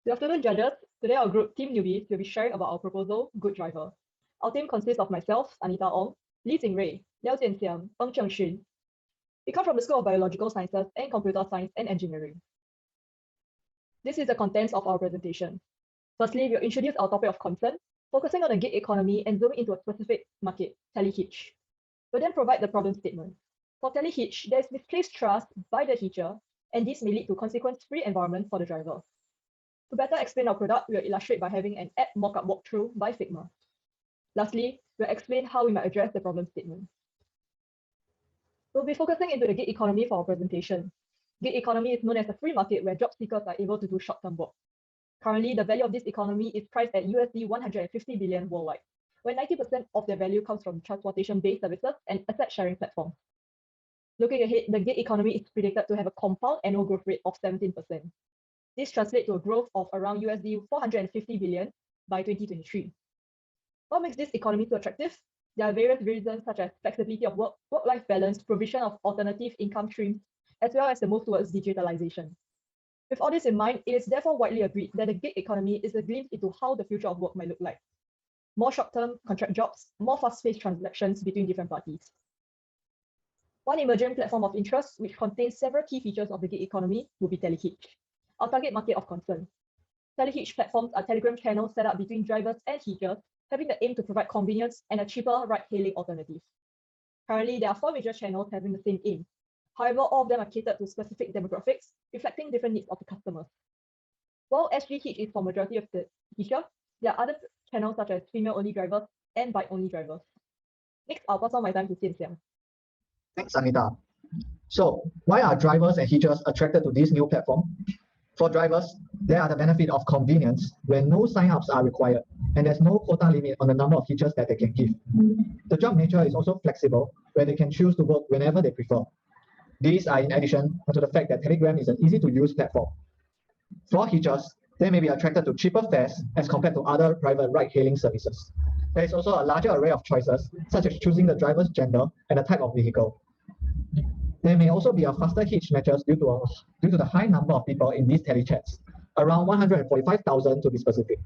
Good afternoon, judges. Today our group, Team Newbies, will be sharing about our proposal, GoodDriver. Our team consists of myself, Anita Ong, Li Jingray, Liao Jianxiang, Peng Chengxun. We come from the School of Biological Sciences and Computer Science and Engineering. This is the contents of our presentation. Firstly, we'll introduce our topic of concern, focusing on the gig economy and zooming into a specific market, tele-hitch. We'll then provide the problem statement. For tele-hitch, there is misplaced trust by the hitcher, and this may lead to consequence-free environment for the driver. To better explain our product, we'll illustrate by having an app mockup walkthrough by Figma. Lastly, we'll explain how we might address the problem statement. We'll be focusing into the gig economy for our presentation. Gig economy is known as a free market where job seekers are able to do short-term work. Currently, the value of this economy is priced at USD 150 billion worldwide, where 90% of their value comes from transportation-based services and asset-sharing platforms. Looking ahead, the gig economy is predicted to have a compound annual growth rate of 17%. This translates to a growth of around USD 450 billion by 2023. What makes this economy so attractive? There are various reasons such as flexibility of work, work-life balance, provision of alternative income streams, as well as the move towards digitalization. With all this in mind, it is therefore widely agreed that the gig economy is a glimpse into how the future of work might look like. More short-term contract jobs, more fast-paced transactions between different parties. One emerging platform of interest, which contains several key features of the gig economy, will be tele-hitch, our target market of concern. Tele-hitch platforms are Telegram channels set up between drivers and hitchers, having the aim to provide convenience and a cheaper ride-hailing alternative. Currently, there are 4 major channels having the same aim. However, all of them are catered to specific demographics, reflecting different needs of the customers. While SG Hitch is for majority of the hitcher, there are other channels such as female-only drivers and bike-only drivers. Next, I'll pass on my time to Jianxiang. Thanks, Anita. So, why are drivers and hitchers attracted to this new platform? For drivers, there are the benefit of convenience when no sign-ups are required and there's no quota limit on the number of hitchers that they can give. The job nature is also flexible, where they can choose to work whenever they prefer. These are in addition to the fact that Telegram is an easy-to-use platform. For hitchers, they may be attracted to cheaper fares as compared to other private ride-hailing services. There is also a larger array of choices, such as choosing the driver's gender and the type of vehicle. There may also be a faster hitch matches due to the high number of people in these telechats, around 145,000 to be specific.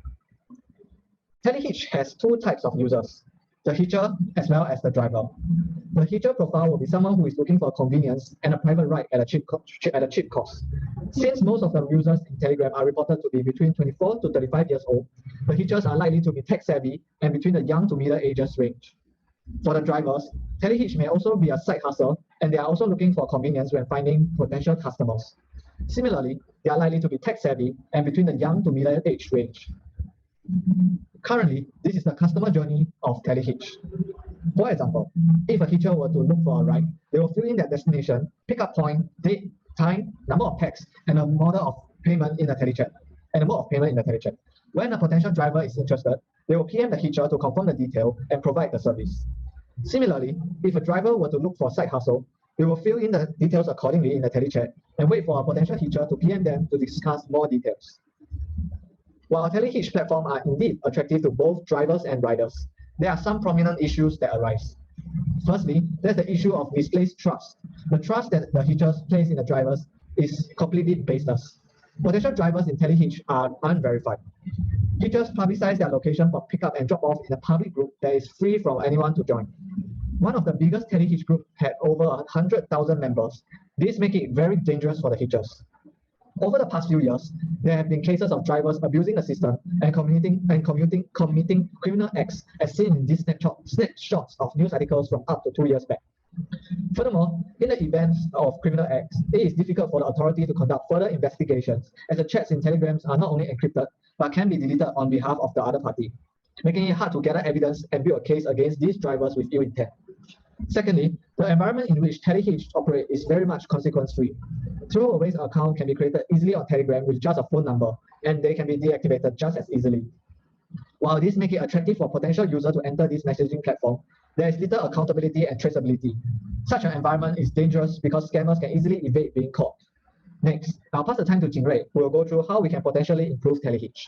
Telehitch has 2 types of users, the hitcher as well as the driver. The hitcher profile will be someone who is looking for convenience and a private ride at a cheap cost. Since most of the users in Telegram are reported to be between 24 to 35 years old, the hitchers are likely to be tech-savvy and between the young to middle ages range. For the drivers, Telehitch may also be a side hustle, and they are also looking for convenience when finding potential customers. Similarly, they are likely to be tech-savvy and between the young to middle age range. Currently, this is the customer journey of Telehitch. For example, if a hitcher were to look for a ride, they will fill in their destination, pickup point, date, time, number of packs, and a mode of payment in the telechat. When a potential driver is interested, they will PM the hitcher to confirm the detail and provide the service. Similarly, if a driver were to look for a side hustle, they will fill in the details accordingly in the telechat and wait for a potential hitcher to PM them to discuss more details. While Telehitch platforms are indeed attractive to both drivers and riders, there are some prominent issues that arise. Firstly, there's the issue of misplaced trust. The trust that the hitchers place in the drivers is completely baseless. Potential drivers in Telehitch are unverified. Hitchers publicize their location for pickup and drop-off in a public group that is free from anyone to join. One of the biggest Telehitch groups had over 100,000 members. This makes it very dangerous for the hitchers. Over the past few years, there have been cases of drivers abusing the system and committing criminal acts as seen in these snapshots of news articles from up to 2 years back. Furthermore, in the event of criminal acts, it is difficult for the authority to conduct further investigations as the chats in Telegrams are not only encrypted, but can be deleted on behalf of the other party, making it hard to gather evidence and build a case against these drivers with ill intent. Secondly, the environment in which Telehitch operate is very much consequence-free. Throwaways account can be created easily on Telegram with just a phone number, and they can be deactivated just as easily. While this makes it attractive for potential users to enter this messaging platform, there is little accountability and traceability. Such an environment is dangerous because scammers can easily evade being caught. Next, I'll pass the time to Jingray, who will go through how we can potentially improve Telehitch.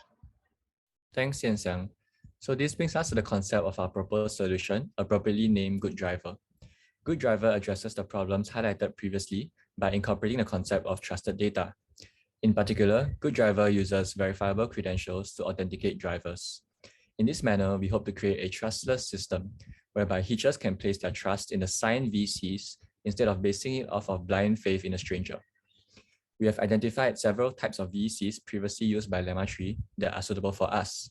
Thanks, Jianxiang. So this brings us to the concept of our proposed solution, appropriately named GoodDriver. GoodDriver addresses the problems highlighted previously by incorporating the concept of trusted data. In particular, GoodDriver uses verifiable credentials to authenticate drivers. In this manner, we hope to create a trustless system whereby hitchers can place their trust in the signed VCs instead of basing it off of blind faith in a stranger. We have identified several types of VCs previously used by LemmaTree that are suitable for us.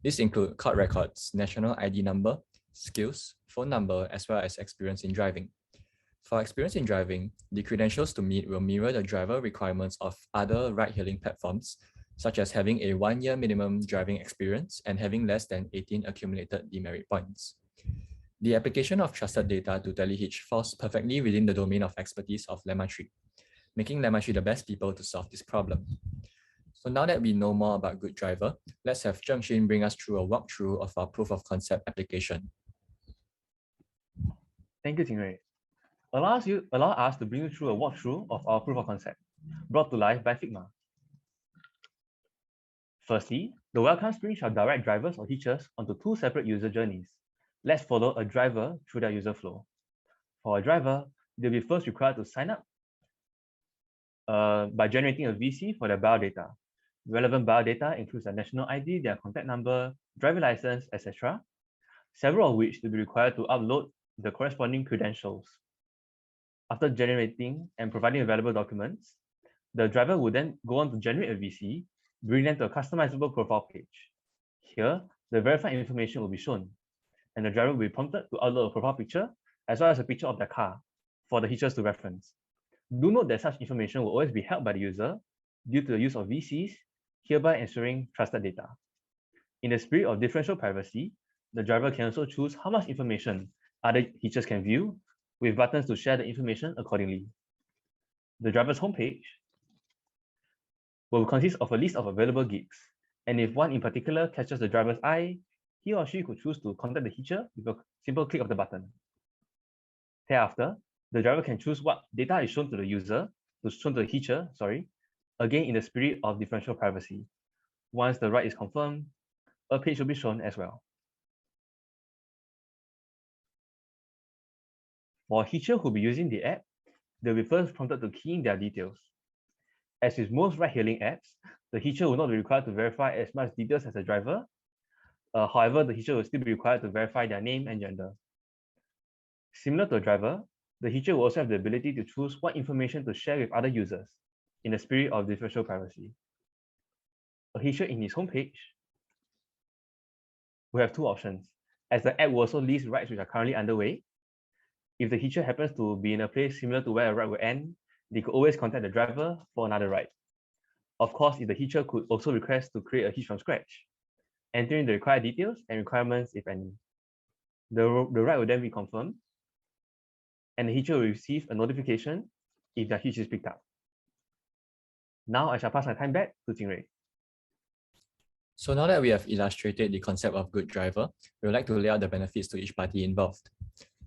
These include court records, national ID number, skills, phone number, as well as experience in driving. For experience in driving, the credentials to meet will mirror the driver requirements of other ride-hailing platforms, such as having a 1-year minimum driving experience and having less than 18 accumulated demerit points. The application of trusted data to TeleHitch falls perfectly within the domain of expertise of LemmaTree, making LemmaTree the best people to solve this problem. So now that we know more about GoodDriver, let's have Zhengxun bring us through a walkthrough of our proof of concept application. Thank you, Tingray. Allow us to bring you through a walkthrough of our proof of concept, brought to life by Figma. Firstly, the welcome screen shall direct drivers or hitchers onto 2 separate user journeys. Let's follow a driver through their user flow. For a driver, they'll be first required to sign up by generating a VC for their biodata. Relevant biodata includes their national ID, their contact number, driver license, etc., several of which will be required to upload the corresponding credentials. After generating and providing available documents, the driver will then go on to generate a VC, bring them to a customizable profile page. Here, the verified information will be shown, and the driver will be prompted to upload a profile picture as well as a picture of their car for the hitchers to reference. Do note that such information will always be held by the user due to the use of VCs, hereby ensuring trusted data. In the spirit of differential privacy, the driver can also choose how much information other hitchers can view, with buttons to share the information accordingly. The driver's homepage will consist of a list of available gigs, and if one in particular catches the driver's eye, he or she could choose to contact the hitcher with a simple click of the button. Thereafter, the driver can choose what data is shown to the hitcher, again in the spirit of differential privacy. Once the ride is confirmed, a page will be shown as well. For a hitcher who will be using the app, they'll be first prompted to key in their details. As with most ride-hailing apps, the hitcher will not be required to verify as much details as the driver. However, the hitcher will still be required to verify their name and gender. Similar to a driver, the hitcher will also have the ability to choose what information to share with other users in the spirit of differential privacy. A hitcher in his homepage will have 2 options, as the app will also list rides which are currently underway. If the hitcher happens to be in a place similar to where a ride will end, they could always contact the driver for another ride. Of course, if the hitcher could also request to create a hitch from scratch, entering the required details and requirements, if any. The ride will then be confirmed, and the hitcher will receive a notification if their hitch is picked up. Now I shall pass my time back to Tingray. So now that we have illustrated the concept of GoodDriver, we would like to lay out the benefits to each party involved.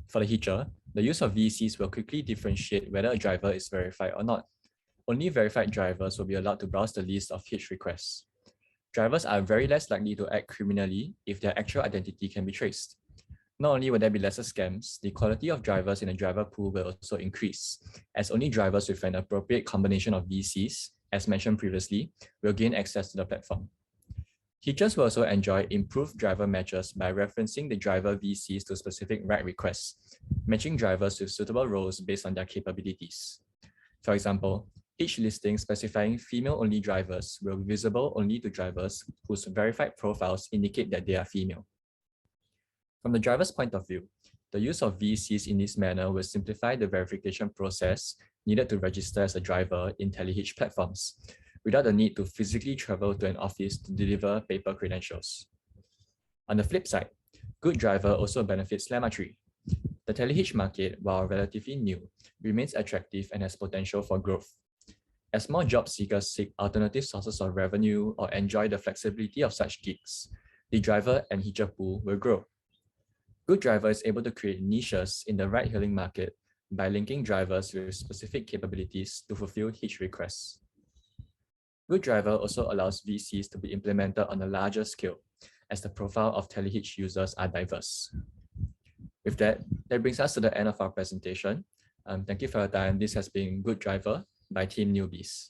For the hitcher, the use of VCs will quickly differentiate whether a driver is verified or not. Only verified drivers will be allowed to browse the list of hitch requests. Drivers are very less likely to act criminally if their actual identity can be traced. Not only will there be lesser scams, the quality of drivers in the driver pool will also increase, as only drivers with an appropriate combination of VCs, as mentioned previously, will gain access to the platform. Hitchers will also enjoy improved driver matches by referencing the driver VCs to specific ride requests, matching drivers with suitable roles based on their capabilities. For example, hitch listings specifying female-only drivers will be visible only to drivers whose verified profiles indicate that they are female. From the driver's point of view, the use of VCs in this manner will simplify the verification process needed to register as a driver in TeleHitch platforms, without the need to physically travel to an office to deliver paper credentials. On the flip side, GoodDriver also benefits LemmaTree. The TeleHitch market, while relatively new, remains attractive and has potential for growth. As more job seekers seek alternative sources of revenue or enjoy the flexibility of such gigs, the driver and hitcher pool will grow. GoodDriver is able to create niches in the ride-hailing market by linking drivers with specific capabilities to fulfill hitch requests. GoodDriver also allows VCs to be implemented on a larger scale, as the profile of TeleHitch users are diverse. With that brings us to the end of our presentation. Thank you for your time. This has been GoodDriver by Team Newbies.